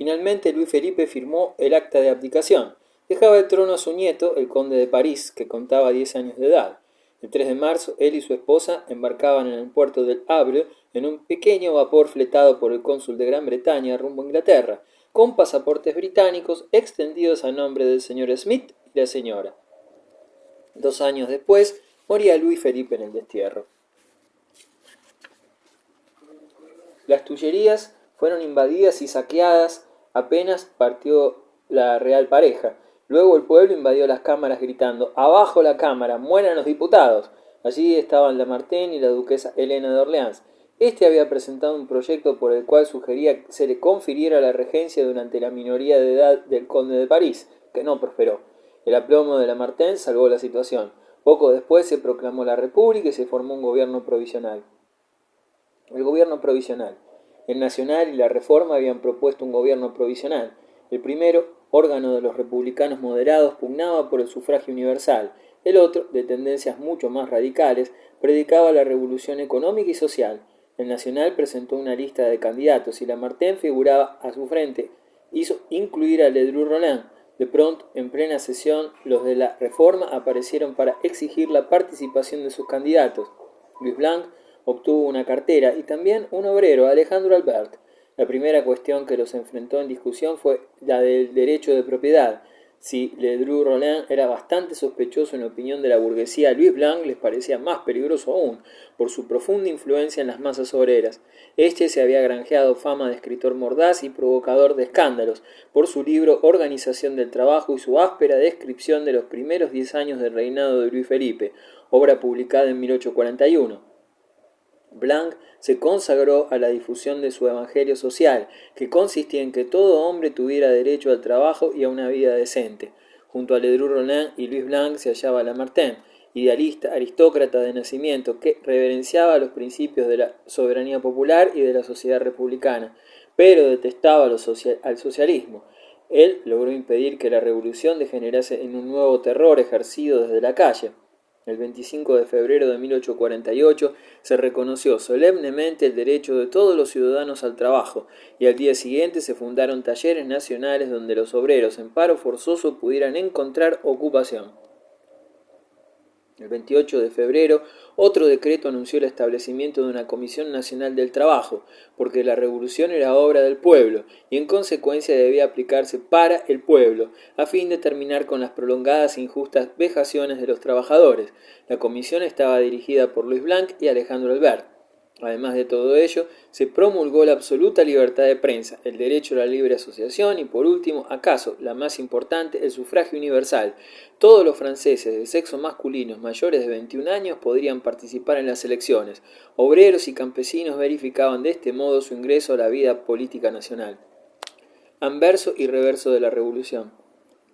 Finalmente Luis Felipe firmó el acta de abdicación. Dejaba el trono a su nieto, el conde de París, que contaba 10 años de edad. El 3 de marzo, él y su esposa embarcaban en el puerto del Havre en un pequeño vapor fletado por el cónsul de Gran Bretaña rumbo a Inglaterra, con pasaportes británicos extendidos a nombre del señor Smith y la señora. 2 años después, moría Luis Felipe en el destierro. Las Tullerías fueron invadidas y saqueadas apenas partió la real pareja. Luego el pueblo invadió las cámaras gritando: ¡abajo la cámara! ¡Mueran los diputados! Allí estaban Lamartine y la duquesa Helena de Orleans. Este había presentado un proyecto por el cual sugería que se le confiriera la regencia durante la minoría de edad del conde de París, que no prosperó. El aplomo de Lamartine salvó la situación. Poco después se proclamó la República y se formó un gobierno provisional. El gobierno provisional. El Nacional y la Reforma habían propuesto un gobierno provisional. El primero, órgano de los republicanos moderados, pugnaba por el sufragio universal. El otro, de tendencias mucho más radicales, predicaba la revolución económica y social. El Nacional presentó una lista de candidatos y Lamartine figuraba a su frente. Hizo incluir a Ledru-Rollin. De pronto, en plena sesión, los de la Reforma aparecieron para exigir la participación de sus candidatos. Louis Blanc obtuvo una cartera y también un obrero, Alejandro Albert. La primera cuestión que los enfrentó en discusión fue la del derecho de propiedad. Si Ledru-Rollin era bastante sospechoso en opinión de la burguesía, Louis Blanc les parecía más peligroso aún, por su profunda influencia en las masas obreras. Este se había granjeado fama de escritor mordaz y provocador de escándalos, por su libro Organización del Trabajo y su áspera descripción de los primeros 10 años del reinado de Luis Felipe, obra publicada en 1841. Blanc se consagró a la difusión de su evangelio social, que consistía en que todo hombre tuviera derecho al trabajo y a una vida decente. Junto a Ledru-Rollin y Louis Blanc se hallaba Lamartine, idealista, aristócrata de nacimiento, que reverenciaba los principios de la soberanía popular y de la sociedad republicana, pero detestaba al socialismo. Él logró impedir que la revolución degenerase en un nuevo terror ejercido desde la calle. El 25 de febrero de 1848 se reconoció solemnemente el derecho de todos los ciudadanos al trabajo y al día siguiente se fundaron talleres nacionales donde los obreros en paro forzoso pudieran encontrar ocupación. El 28 de febrero, otro decreto anunció el establecimiento de una Comisión Nacional del Trabajo, porque la revolución era obra del pueblo y en consecuencia debía aplicarse para el pueblo, a fin de terminar con las prolongadas e injustas vejaciones de los trabajadores. La comisión estaba dirigida por Louis Blanc y Alejandro Albert. Además de todo ello, se promulgó la absoluta libertad de prensa, el derecho a la libre asociación y, por último, acaso la más importante, el sufragio universal. Todos los franceses de sexo masculino mayores de 21 años podrían participar en las elecciones. Obreros y campesinos verificaban de este modo su ingreso a la vida política nacional. Anverso y reverso de la revolución.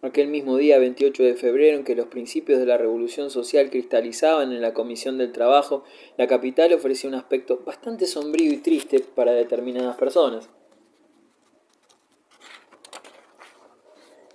Aquel mismo día 28 de febrero en que los principios de la revolución social cristalizaban en la Comisión del Trabajo, la capital ofrecía un aspecto bastante sombrío y triste para determinadas personas.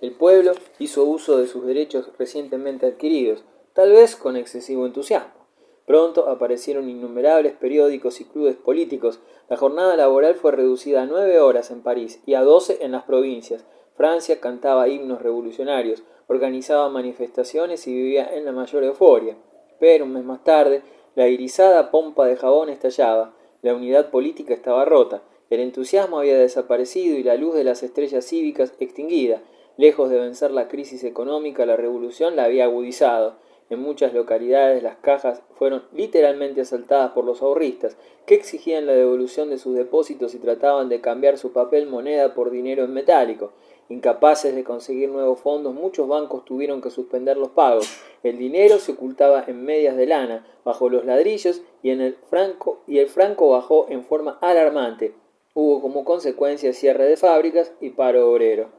El pueblo hizo uso de sus derechos recientemente adquiridos, tal vez con excesivo entusiasmo. Pronto aparecieron innumerables periódicos y clubes políticos. La jornada laboral fue reducida a 9 horas en París y a 12 en las provincias. Francia cantaba himnos revolucionarios, organizaba manifestaciones y vivía en la mayor euforia. Pero un mes más tarde, la irisada pompa de jabón estallaba. La unidad política estaba rota. El entusiasmo había desaparecido y la luz de las estrellas cívicas extinguida. Lejos de vencer la crisis económica, la revolución la había agudizado. En muchas localidades las cajas fueron literalmente asaltadas por los ahorristas, que exigían la devolución de sus depósitos y trataban de cambiar su papel moneda por dinero en metálico. Incapaces de conseguir nuevos fondos, muchos bancos tuvieron que suspender los pagos. El dinero se ocultaba en medias de lana, bajo los ladrillos y el franco bajó en forma alarmante. Hubo como consecuencia cierre de fábricas y paro obrero.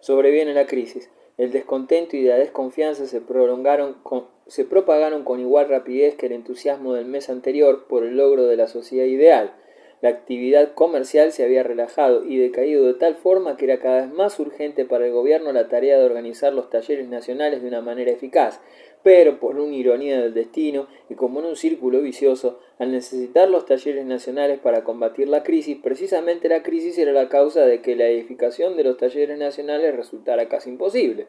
Sobreviene la crisis. El descontento y la desconfianza se propagaron con igual rapidez que el entusiasmo del mes anterior por el logro de la sociedad ideal. La actividad comercial se había relajado y decaído de tal forma que era cada vez más urgente para el gobierno la tarea de organizar los talleres nacionales de una manera eficaz, pero por una ironía del destino y como en un círculo vicioso, Al necesitar los talleres nacionales para combatir la crisis, precisamente la crisis era la causa de que la edificación de los talleres nacionales resultara casi imposible.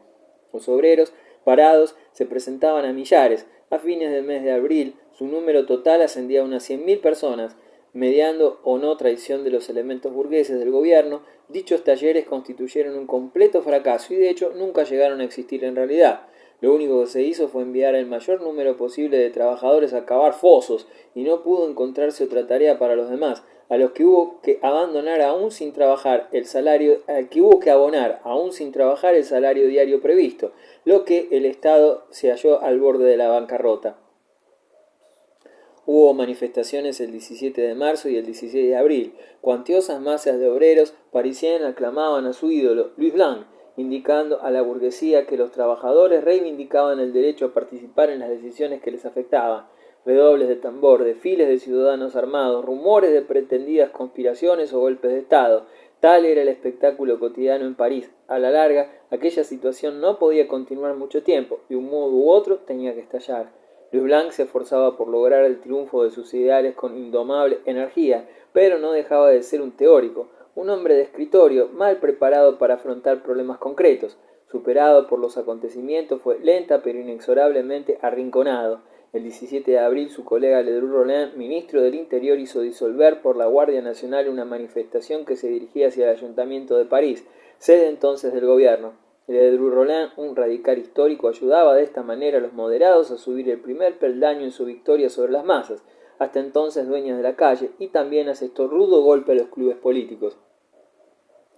Los obreros, parados, se presentaban a millares. A fines del mes de abril, su número total ascendía a unas 100.000 personas. Mediando o no traición de los elementos burgueses del gobierno, dichos talleres constituyeron un completo fracaso y de hecho nunca llegaron a existir en realidad. Lo único que se hizo fue enviar el mayor número posible de trabajadores a cavar fosos y no pudo encontrarse otra tarea para los demás, a los que hubo que abandonar aún sin trabajar el salario, al que hubo que abonar aún sin trabajar el salario diario previsto, lo que el Estado se halló al borde de la bancarrota. Hubo manifestaciones el 17 de marzo y el 16 de abril. Cuantiosas masas de obreros parisienses aclamaban a su ídolo, Louis Blanc, indicando a la burguesía que los trabajadores reivindicaban el derecho a participar en las decisiones que les afectaban. Redobles de tambor, desfiles de ciudadanos armados, rumores de pretendidas conspiraciones o golpes de Estado. Tal era el espectáculo cotidiano en París. A la larga, aquella situación no podía continuar mucho tiempo. De un modo u otro tenía que estallar. Louis Blanc se esforzaba por lograr el triunfo de sus ideales con indomable energía, pero no dejaba de ser un teórico, un hombre de escritorio, mal preparado para afrontar problemas concretos. Superado por los acontecimientos, fue lenta pero inexorablemente arrinconado. El 17 de abril, su colega Ledru-Rollin, ministro del Interior, hizo disolver por la Guardia Nacional una manifestación que se dirigía hacia el Ayuntamiento de París, sede entonces del gobierno. Ledru-Rollin, un radical histórico, ayudaba de esta manera a los moderados a subir el primer peldaño en su victoria sobre las masas, hasta entonces dueñas de la calle, y también asestó rudo golpe a los clubes políticos.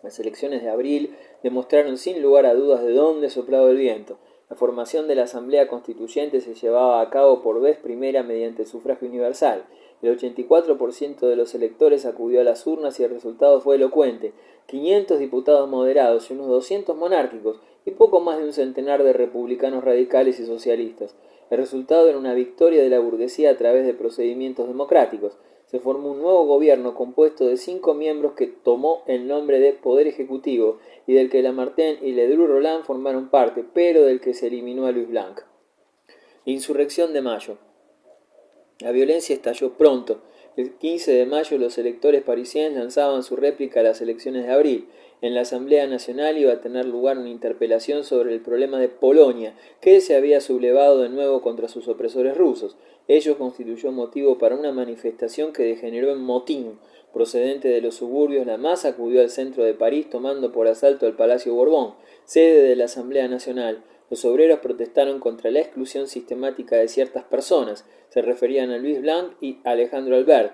Las elecciones de abril demostraron sin lugar a dudas de dónde soplaba el viento. La formación de la Asamblea Constituyente se llevaba a cabo por vez primera mediante el sufragio universal. El 84% de los electores acudió a las urnas y el resultado fue elocuente: 500 diputados moderados y unos 200 monárquicos, y poco más de un centenar de republicanos radicales y socialistas. El resultado era una victoria de la burguesía a través de procedimientos democráticos. Se formó un nuevo gobierno compuesto de 5 miembros que tomó el nombre de Poder Ejecutivo y del que Lamartine y Ledru-Rollin formaron parte, pero del que se eliminó a Louis Blanc. Insurrección de mayo. La violencia estalló pronto. El 15 de mayo los electores parisienses lanzaban su réplica a las elecciones de abril. En la Asamblea Nacional iba a tener lugar una interpelación sobre el problema de Polonia, que se había sublevado de nuevo contra sus opresores rusos. Ello constituyó motivo para una manifestación que degeneró en motín. Procedente de los suburbios, la masa acudió al centro de París tomando por asalto el Palacio Borbón, sede de la Asamblea Nacional. Los obreros protestaron contra la exclusión sistemática de ciertas personas. Se referían a Louis Blanc y Alejandro Albert.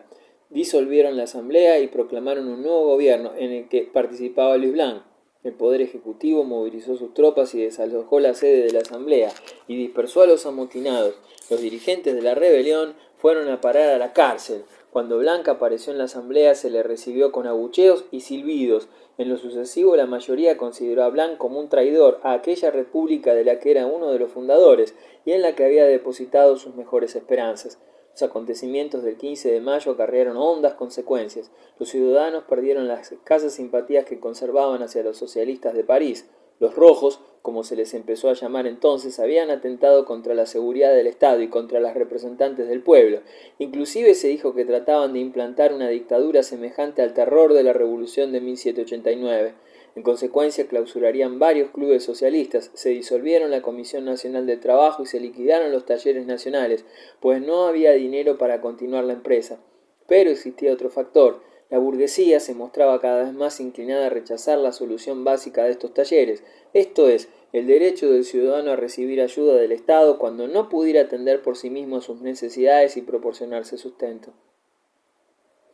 Disolvieron la asamblea y proclamaron un nuevo gobierno en el que participaba Louis Blanc. El Poder Ejecutivo movilizó sus tropas y desalojó la sede de la asamblea y dispersó a los amotinados. Los dirigentes de la rebelión fueron a parar a la cárcel. Cuando Blanc apareció en la asamblea se le recibió con abucheos y silbidos. En lo sucesivo la mayoría consideró a Blanc como un traidor a aquella república de la que era uno de los fundadores y en la que había depositado sus mejores esperanzas. Los acontecimientos del 15 de mayo acarrearon hondas consecuencias. Los ciudadanos perdieron las escasas simpatías que conservaban hacia los socialistas de París. Los rojos, como se les empezó a llamar entonces, habían atentado contra la seguridad del Estado y contra las representantes del pueblo. Inclusive se dijo que trataban de implantar una dictadura semejante al terror de la Revolución de 1789. En consecuencia, clausurarían varios clubes socialistas, se disolvieron la Comisión Nacional de Trabajo y se liquidaron los talleres nacionales, pues no había dinero para continuar la empresa. Pero existía otro factor. La burguesía se mostraba cada vez más inclinada a rechazar la solución básica de estos talleres, esto es, el derecho del ciudadano a recibir ayuda del Estado cuando no pudiera atender por sí mismo sus necesidades y proporcionarse sustento.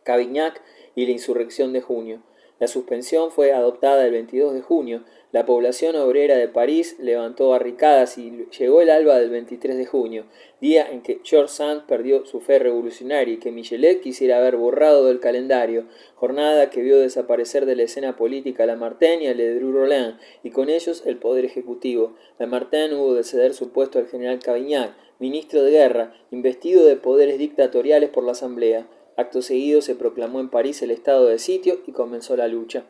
Cavaignac y la insurrección de junio. La suspensión fue adoptada el 22 de junio. La población obrera de París levantó barricadas y llegó el alba del 23 de junio, día en que George Sand perdió su fe revolucionaria y que Michelet quisiera haber borrado del calendario, jornada que vio desaparecer de la escena política a Lamartine y a Ledru-Rollin, y con ellos el poder ejecutivo. Lamartine hubo de ceder su puesto al general Cavaignac, ministro de guerra, investido de poderes dictatoriales por la Asamblea. Acto seguido se proclamó en París el estado de sitio y comenzó la lucha.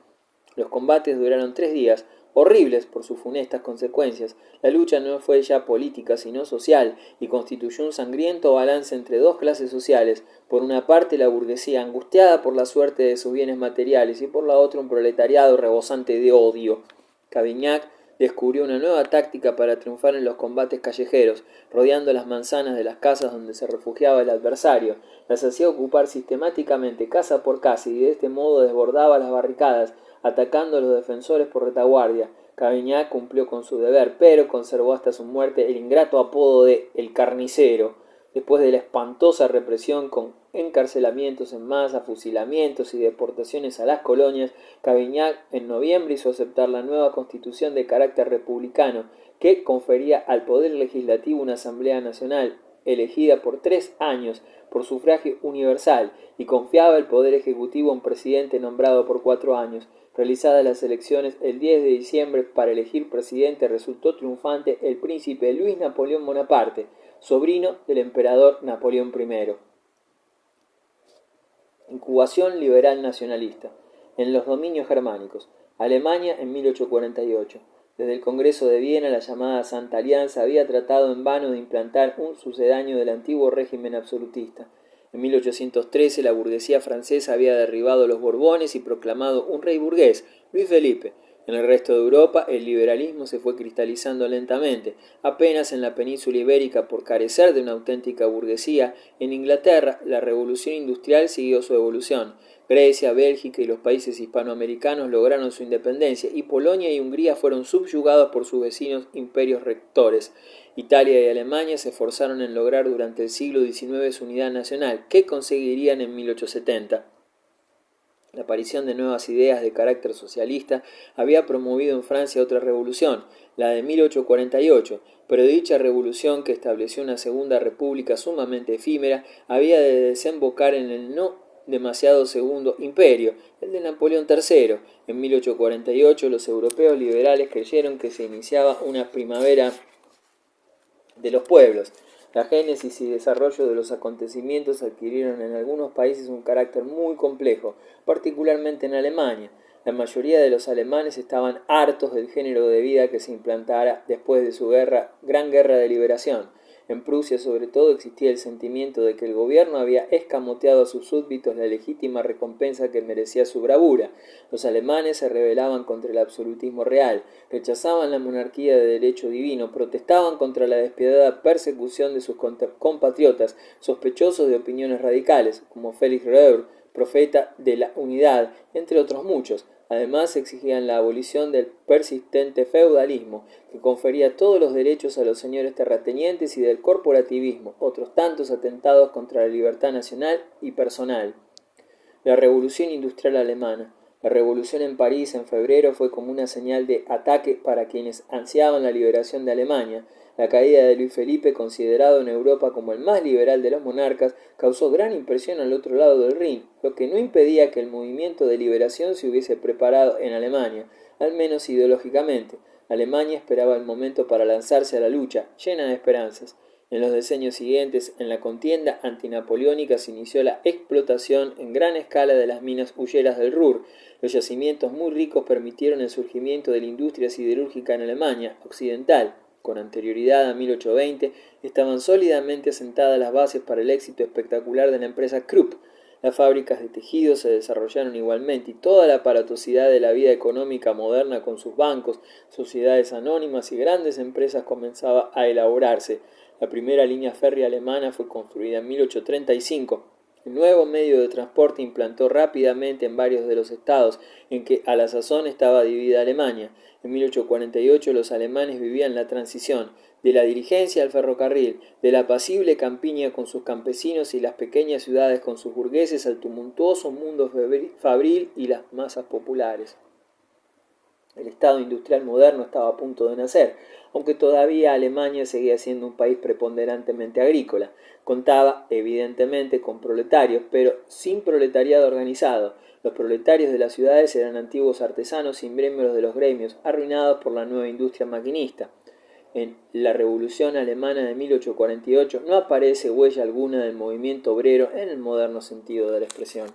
Los combates duraron 3 días. horribles por sus funestas consecuencias. La lucha no fue ya política, sino social, y constituyó un sangriento balance entre dos clases sociales, por una parte la burguesía angustiada por la suerte de sus bienes materiales y por la otra un proletariado rebosante de odio. Cavaignac descubrió una nueva táctica para triunfar en los combates callejeros, rodeando las manzanas de las casas donde se refugiaba el adversario. Las hacía ocupar sistemáticamente casa por casa y de este modo desbordaba las barricadas, atacando a los defensores por retaguardia. Cavaignac cumplió con su deber, pero conservó hasta su muerte el ingrato apodo de «el carnicero». Después de la espantosa represión con encarcelamientos en masa, fusilamientos y deportaciones a las colonias, Cavaignac en noviembre hizo aceptar la nueva constitución de carácter republicano, que confería al Poder Legislativo una Asamblea Nacional, elegida por 3 años por sufragio universal, y confiaba el Poder Ejecutivo a un presidente nombrado por 4 años. Realizadas las elecciones el 10 de diciembre para elegir presidente, resultó triunfante el príncipe Luis Napoleón Bonaparte, sobrino del emperador Napoleón I. Incubación liberal nacionalista. En los dominios germánicos. Alemania en 1848. Desde el Congreso de Viena, la llamada Santa Alianza había tratado en vano de implantar un sucedáneo del antiguo régimen absolutista. En 1813 la burguesía francesa había derribado los Borbones y proclamado un rey burgués, Luis Felipe. En el resto de Europa el liberalismo se fue cristalizando lentamente. Apenas en la península ibérica, por carecer de una auténtica burguesía, en Inglaterra la revolución industrial siguió su evolución. Grecia, Bélgica y los países hispanoamericanos lograron su independencia y Polonia y Hungría fueron subyugados por sus vecinos imperios rectores. Italia y Alemania se esforzaron en lograr durante el siglo XIX su unidad nacional, que conseguirían en 1870. La aparición de nuevas ideas de carácter socialista había promovido en Francia otra revolución, la de 1848, pero dicha revolución, que estableció una segunda república sumamente efímera, había de desembocar en el no demasiado segundo imperio, el de Napoleón III. En 1848 los europeos liberales creyeron que se iniciaba una primavera de los pueblos. La génesis y desarrollo de los acontecimientos adquirieron en algunos países un carácter muy complejo, particularmente en Alemania. La mayoría de los alemanes estaban hartos del género de vida que se implantara después de su gran guerra de liberación. En Prusia, sobre todo, existía el sentimiento de que el gobierno había escamoteado a sus súbditos la legítima recompensa que merecía su bravura. Los alemanes se rebelaban contra el absolutismo real, rechazaban la monarquía de derecho divino, protestaban contra la despiadada persecución de sus compatriotas sospechosos de opiniones radicales, como Félix Roeder, profeta de la unidad, entre otros muchos. Además, exigían la abolición del persistente feudalismo, que confería todos los derechos a los señores terratenientes, y del corporativismo, otros tantos atentados contra la libertad nacional y personal. La Revolución Industrial Alemana. La revolución en París en febrero fue como una señal de ataque para quienes ansiaban la liberación de Alemania. La caída de Luis Felipe, considerado en Europa como el más liberal de los monarcas, causó gran impresión al otro lado del Rin, lo que no impedía que el movimiento de liberación se hubiese preparado en Alemania, al menos ideológicamente. Alemania esperaba el momento para lanzarse a la lucha, llena de esperanzas. En los decenios siguientes, en la contienda antinapoleónica, se inició la explotación en gran escala de las minas hulleras del Ruhr. Los yacimientos muy ricos permitieron el surgimiento de la industria siderúrgica en Alemania occidental. Con anterioridad a 1820, estaban sólidamente asentadas las bases para el éxito espectacular de la empresa Krupp. Las fábricas de tejidos se desarrollaron igualmente, y toda la aparatosidad de la vida económica moderna, con sus bancos, sociedades anónimas y grandes empresas, comenzaba a elaborarse. La primera línea férrea alemana fue construida en 1835. El nuevo medio de transporte implantó rápidamente en varios de los estados en que a la sazón estaba dividida Alemania. En 1848 los alemanes vivían la transición de la dirigencia al ferrocarril, de la apacible campiña con sus campesinos y las pequeñas ciudades con sus burgueses, al tumultuoso mundo fabril y las masas populares. El Estado industrial moderno estaba a punto de nacer, aunque todavía Alemania seguía siendo un país preponderantemente agrícola. Contaba, evidentemente, con proletarios, pero sin proletariado organizado. Los proletarios de las ciudades eran antiguos artesanos y miembros de los gremios, arruinados por la nueva industria maquinista. En la Revolución Alemana de 1848 no aparece huella alguna del movimiento obrero en el moderno sentido de la expresión.